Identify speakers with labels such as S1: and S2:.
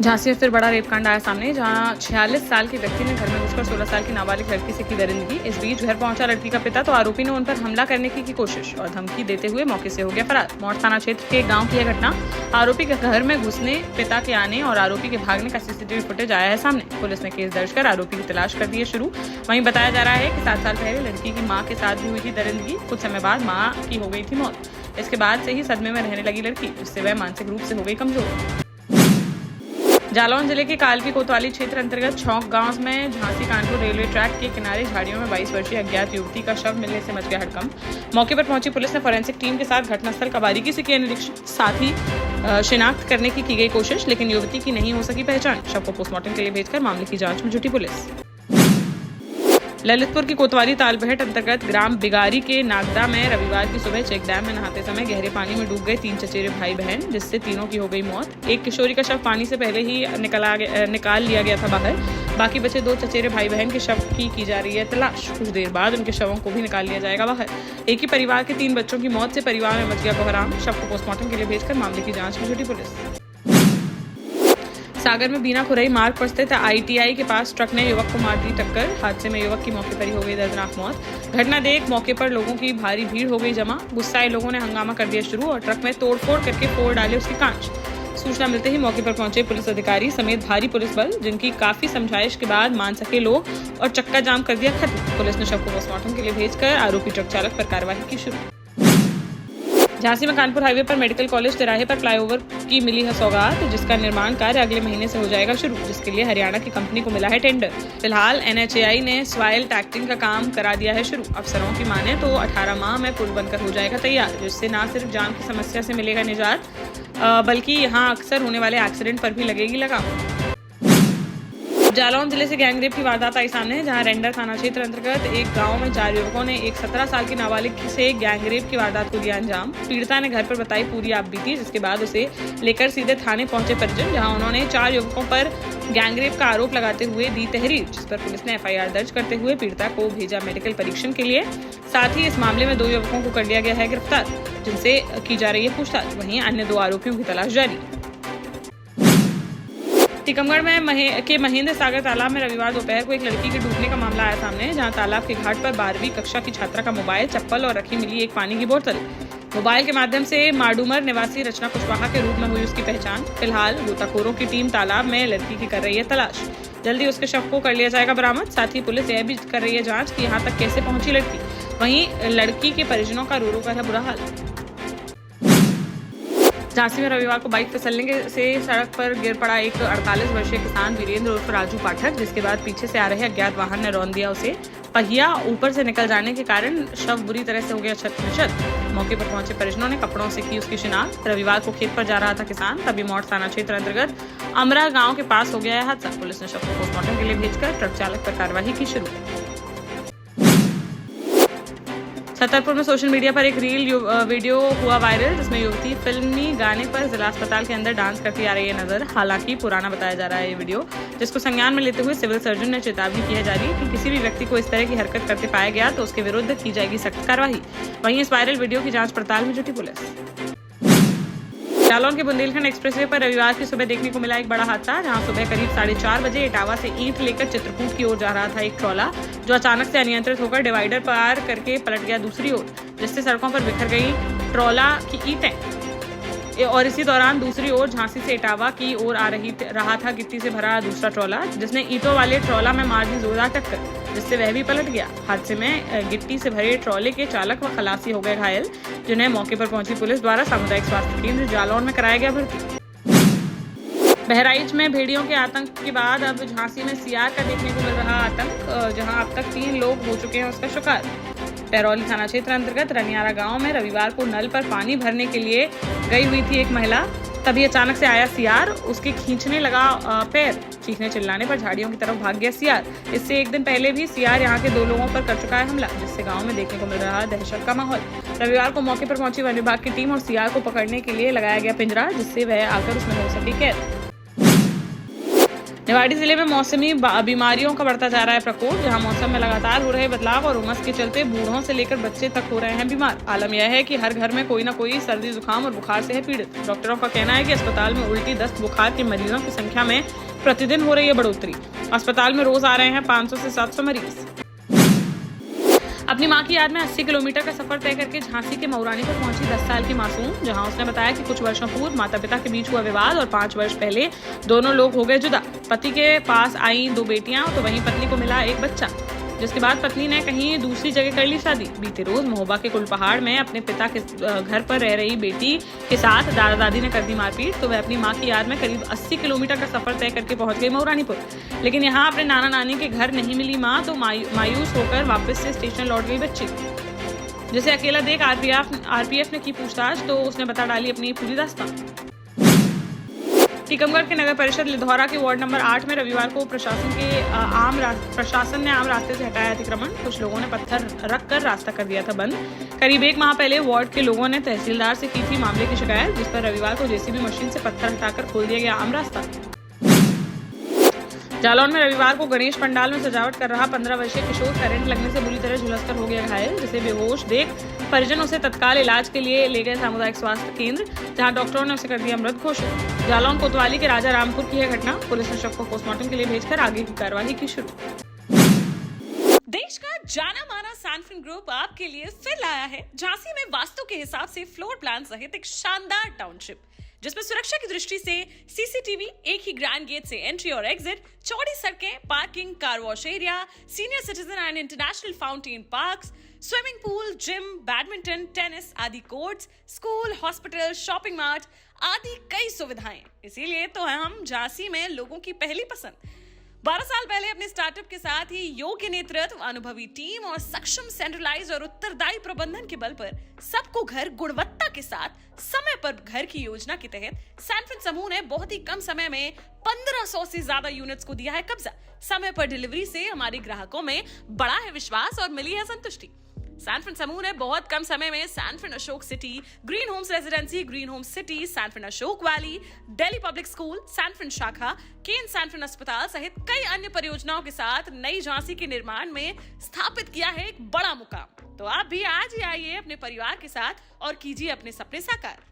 S1: झांसी में फिर बड़ा रेप कांड आया सामने, जहां 46 साल के व्यक्ति ने घर में घुसकर 16 साल की नाबालिग लड़की से की दरिंदगी। इस बीच घर पहुंचा लड़की का पिता तो आरोपी ने उन पर हमला करने की कोशिश और धमकी देते हुए मौके से हो गया फरार। मौड़ थाना क्षेत्र के गांव की यह घटना आरोपी के घर में घुसने, पिता के आने और आरोपी के भागने का सीसीटीवी फुटेज आया है सामने। पुलिस ने केस दर्ज कर आरोपी की तलाश कर दी है शुरू। वहीं बताया जा रहा है कि 7 साल पहले लड़की की मां के साथ भी हुई थी दरिंदगी। कुछ समय बाद मां की हो गई थी मौत। इसके बाद से ही सदमे में रहने लगी लड़की, जिससे वह मानसिक रूप से हो गई कमजोर। जालौन जिले के कालकी कोतवाली क्षेत्र अंतर्गत छौक गांव में झांसी कानपुर रेलवे ट्रैक के किनारे झाड़ियों में 22 वर्षीय अज्ञात युवती का शव मिलने से मच गया हड़कंप। मौके पर पहुंची पुलिस ने फोरेंसिक टीम के साथ घटनास्थल का बारीकी से किया निरीक्षण, साथ ही शिनाख्त करने की गई कोशिश, लेकिन युवती की नहीं हो सकी पहचान। शव को पोस्टमार्टम के लिए भेजकर मामले की जांच में जुटी पुलिस। ललितपुर की कोतवाली तालबेहट अंतर्गत ग्राम बिगारी के नागदा में रविवार की सुबह चेक डैम में नहाते समय गहरे पानी में डूब गए 3 चचेरे भाई बहन, जिससे तीनों की हो गई मौत। एक किशोरी का शव पानी से पहले ही निकाल लिया गया था बाहर। बाकी बचे 2 चचेरे भाई बहन के शव की जा रही है तलाश। कुछ देर बाद उनके शवों को भी निकाल लिया जाएगा बाहर। एक ही परिवार के 3 बच्चों की मौत से परिवार में मच गया कोहराम। शव को पोस्टमार्टम के लिए भेजकर मामले की जांच में जुटी पुलिस। सागर में बीना खुरई मार्ग पर स्थित ITI के पास ट्रक ने युवक को मार दी टक्कर। हादसे में युवक की मौके पर ही हो गई दर्दनाक मौत। घटना देख मौके पर लोगों की भारी भीड़ हो गई जमा। गुस्साए लोगों ने हंगामा कर दिया शुरू और ट्रक में तोड़फोड़ करके फोड़ डाले उसके कांच। सूचना मिलते ही मौके पर पहुंचे पुलिस अधिकारी समेत भारी पुलिस बल, जिनकी काफी समझाइश के बाद मान सके लोग और चक्का जाम कर दिया खत्म। पुलिस ने शव को पोस्टमार्टम के लिए भेजकर आरोपी ट्रक चालक पर कार्रवाई की शुरू। झांसी में कानपुर हाईवे पर मेडिकल कॉलेज तिराहे पर फ्लाईओवर की मिली है सौगात, जिसका निर्माण कार्य अगले महीने से हो जाएगा शुरू, जिसके लिए हरियाणा की कंपनी को मिला है टेंडर। फिलहाल NHAI ने सॉइल टैक्टिंग का काम करा दिया है शुरू। अफसरों की माने तो 18 माह में पुल बनकर हो जाएगा तैयार, जिससे न सिर्फ जाम की समस्या से मिलेगा निजात, बल्कि यहाँ अक्सर होने वाले एक्सीडेंट पर भी लगेगी लगाम। जालौन जिले से गैंगरेप की वारदात आई सामने, जहां रेंडर थाना क्षेत्र अंतर्गत एक गांव में 4 युवकों ने एक 17 साल की नाबालिग से गैंगरेप की वारदात को दिया अंजाम। पीड़िता ने घर पर बताई पूरी आपबीती, जिसके बाद उसे लेकर सीधे थाने पहुंचे परिजन, जहां उन्होंने 4 युवकों पर गैंगरेप का आरोप लगाते हुए दी तहरीर, जिस पर पुलिस ने FIR दर्ज करते हुए पीड़िता को भेजा मेडिकल परीक्षण के लिए। साथ ही इस मामले में 2 युवकों को कर लिया गया है गिरफ्तार, जिनसे की जा रही है पूछताछ। वहीं अन्य 2 आरोपियों की तलाश जारी। टीकमगढ़ में के महेंद्र सागर तालाब में रविवार दोपहर को एक लड़की के डूबने का मामला आया सामने, जहां तालाब के घाट पर 12वीं कक्षा की छात्रा का मोबाइल, चप्पल और रखी मिली एक पानी की बोतल। मोबाइल के माध्यम से माडूमर निवासी रचना कुशवाहा के रूप में हुई उसकी पहचान। फिलहाल गोताखोरों की टीम तालाब में लड़की की कर रही है तलाश। जल्दी उसके शव को कर लिया जाएगा बरामद। साथ ही पुलिस यह भी कर रही है जांच कि यहाँ तक कैसे पहुंची लड़की। वहीं लड़की के परिजनों का रो कर है बुरा हाल। झांसी में रविवार को बाइक फिसलने से सड़क पर गिर पड़ा एक 48 वर्षीय किसान वीरेंद्र उर्फ राजू पाठक, जिसके बाद पीछे से आ रहे अज्ञात वाहन ने रौंद दिया उसे। पहिया ऊपर से निकल जाने के कारण शव बुरी तरह से हो गया छत में छत। मौके पर पहुंचे परिजनों ने कपड़ों से की उसकी शिनाख्त। रविवार को खेत पर जा रहा था किसान, तभी मौड़ थाना क्षेत्र अंतर्गत अमरा गाँव के पास हो गया है हादसा। पुलिस ने शव को पोस्टमार्टम के लिए भेजकर ट्रक चालक पर कार्रवाई की शुरू। छतरपुर में सोशल मीडिया पर एक वीडियो हुआ वायरल, जिसमें युवती फिल्मी गाने पर जिला अस्पताल के अंदर डांस करती आ रही है नजर। हालांकि पुराना बताया जा रहा है ये वीडियो, जिसको संज्ञान में लेते हुए सिविल सर्जन ने चेतावनी की है जारी कि किसी भी व्यक्ति को इस तरह की हरकत करते पाया गया तो उसके विरुद्ध की जाएगी सख्त कार्रवाई। वहीं इस वायरल वीडियो की जांच पड़ताल में जुटी पुलिस। जालौन के बुंदेलखंड एक्सप्रेसवे पर रविवार की सुबह देखने को मिला एक बड़ा हादसा, जहां सुबह करीब 4:30 बजे इटावा से ईंट लेकर चित्रकूट की ओर जा रहा था एक ट्रॉला, जो अचानक से अनियंत्रित होकर डिवाइडर पार करके पलट गया दूसरी ओर, जिससे सड़कों पर बिखर गई ट्रॉला की ईंटें। और इसी दौरान दूसरी ओर झांसी से इटावा की ओर आ रहा था गिट्टी से भरा दूसरा ट्रॉला, जिसने ईंटों वाले ट्रॉला में मार दी जोरदार टक्कर, जिससे वह भी पलट गया। हादसे में गिट्टी से भरे ट्रॉले के चालक व खलासी हो गए घायल, जिन्हें मौके पर पहुंची पुलिस द्वारा सामुदायिक स्वास्थ्य केंद्र जालौन में कराया गया भर्ती। बहराइच में भेड़ियों के आतंक के बाद अब झांसी में सियार का देखने को मिल रहा आतंक, जहां अब तक 3 लोग हो चुके हैं उसका शिकार। पैरौली थाना क्षेत्र अंतर्गत रनियारा गांव में रविवार को नल पर पानी भरने के लिए गई हुई थी एक महिला, तभी अचानक से आया सियार, उसके खींचने लगा पैर। चीखने चिल्लाने पर झाड़ियों की तरफ भाग गया सियार। इससे एक दिन पहले भी सियार यहां के 2 लोगों पर कर चुका है हमला, जिससे गांव में देखने को मिल रहा दहशत का माहौल। रविवार को मौके पर पहुंची वन विभाग की टीम और सियार को पकड़ने के लिए लगाया गया पिंजरा, जिससे वह आकर उसमें हो सके कैद। निवाड़ी जिले में मौसमी बीमारियों का बढ़ता जा रहा है प्रकोप, जहां मौसम में लगातार हो रहे बदलाव और उमस के चलते बूढ़ों से लेकर बच्चे तक हो रहे हैं बीमार। आलम यह है कि हर घर में कोई न कोई सर्दी जुकाम और बुखार से है पीड़ित। डॉक्टरों का कहना है कि अस्पताल में उल्टी, दस्त, बुखार के मरीजों की संख्या में प्रतिदिन हो रही है बढ़ोतरी। अस्पताल में रोज आ रहे हैं 500 से 700 मरीज। अपनी मां की याद में 80 किलोमीटर का सफर तय करके झांसी के मऊरानी पर पहुंची 10 साल की मासूम, जहां उसने बताया कि कुछ वर्षों पूर्व माता पिता के बीच हुआ विवाद और 5 वर्ष पहले दोनों लोग हो गए जुदा। पति के पास आई 2 बेटियां तो वहीं पत्नी को मिला एक बच्चा, जिसके बाद पत्नी ने कहीं दूसरी जगह कर ली शादी। बीते रोज महोबा के कुलपहाड़ में अपने पिता के घर पर रह रही बेटी के साथ दादा दादी ने कर दी मारपीट, तो वह अपनी मां की याद में करीब 80 किलोमीटर का सफर तय करके पहुंच गई मऊरानीपुर। लेकिन यहाँ अपने नाना नानी के घर नहीं मिली मां, तो मायूस होकर वापस से स्टेशन लौट गई बच्ची, जिसे अकेला देख आरपीएफ ने की पूछताछ, तो उसने बता डाली अपनी पूरी दास्तान। टीकमगढ़ के नगर परिषद लिधौरा के वार्ड नंबर 8 में रविवार को प्रशासन ने आम रास्ते से हटाया अतिक्रमण। कुछ लोगों ने पत्थर रखकर रास्ता कर दिया था बंद। करीब 1 माह पहले वार्ड के लोगों ने तहसीलदार से की थी मामले की शिकायत, जिस पर रविवार को जेसीबी मशीन से पत्थर हटाकर खोल दिया गया आम रास्ता। जालौन में रविवार को गणेश पंडाल में सजावट कर रहा 15 वर्षीय किशोर करंट लगने से बुरी तरह झुलसकर हो गया घायल, जिसे बेहोश देख परिजन उसे तत्काल इलाज के लिए ले गए सामुदायिक स्वास्थ्य केंद्र, जहां डॉक्टरों ने उसे कर दिया मृत घोषित। जालौन कोतवाली के राजा रामपुर की यह घटना, पुलिस ने शव को पोस्टमार्टम के लिए भेजकर आगे की कार्यवाही की शुरू।
S2: देश का जाना माना सैनफिन ग्रुप आपके लिए फिर लाया है झांसी में वास्तु के हिसाब से फ्लोर प्लान सहित एक शानदार टाउनशिप, जिसमें सुरक्षा की दृष्टि से सीसीटीवी, एक ही ग्रैंड गेट से एंट्री और एग्जिट, चौड़ी सड़कें, parking, car wash area, senior citizen and international fountain parks, swimming pool, gym, badminton, tennis आदि courts, school, hospital, shopping mart आदि कई सुविधाएं। इसीलिए तो हम झांसी में लोगों की पहली पसंद। 12 साल पहले अपने स्टार्टअप के साथ ही योग्य नेतृत्व, अनुभवी टीम और सक्षम सेंट्रलाइज और उत्तरदायी प्रबंधन के बल पर सबको घर गुणवत्ता के साथ समय पर घर की योजना के तहत सैनफिन समूह ने बहुत ही कम समय में 1500 से ज्यादा यूनिट्स को दिया है कब्जा। समय पर डिलीवरी से हमारे ग्राहकों में बड़ा है विश्वास और मिली है संतुष्टि। सैनफिन समूह ने बहुत कम समय में Sanfin Ashok city, green homes residency, green homes city, Sanfin Ashok valley, Delhi public school, Sanfin शाखा, केन सैनफिन अस्पताल सहित कई अन्य परियोजनाओं के साथ नई झांसी के निर्माण में स्थापित किया है एक बड़ा मुकाम। तो आप भी आज ही आइए अपने परिवार के साथ और कीजिए अपने सपने साकार।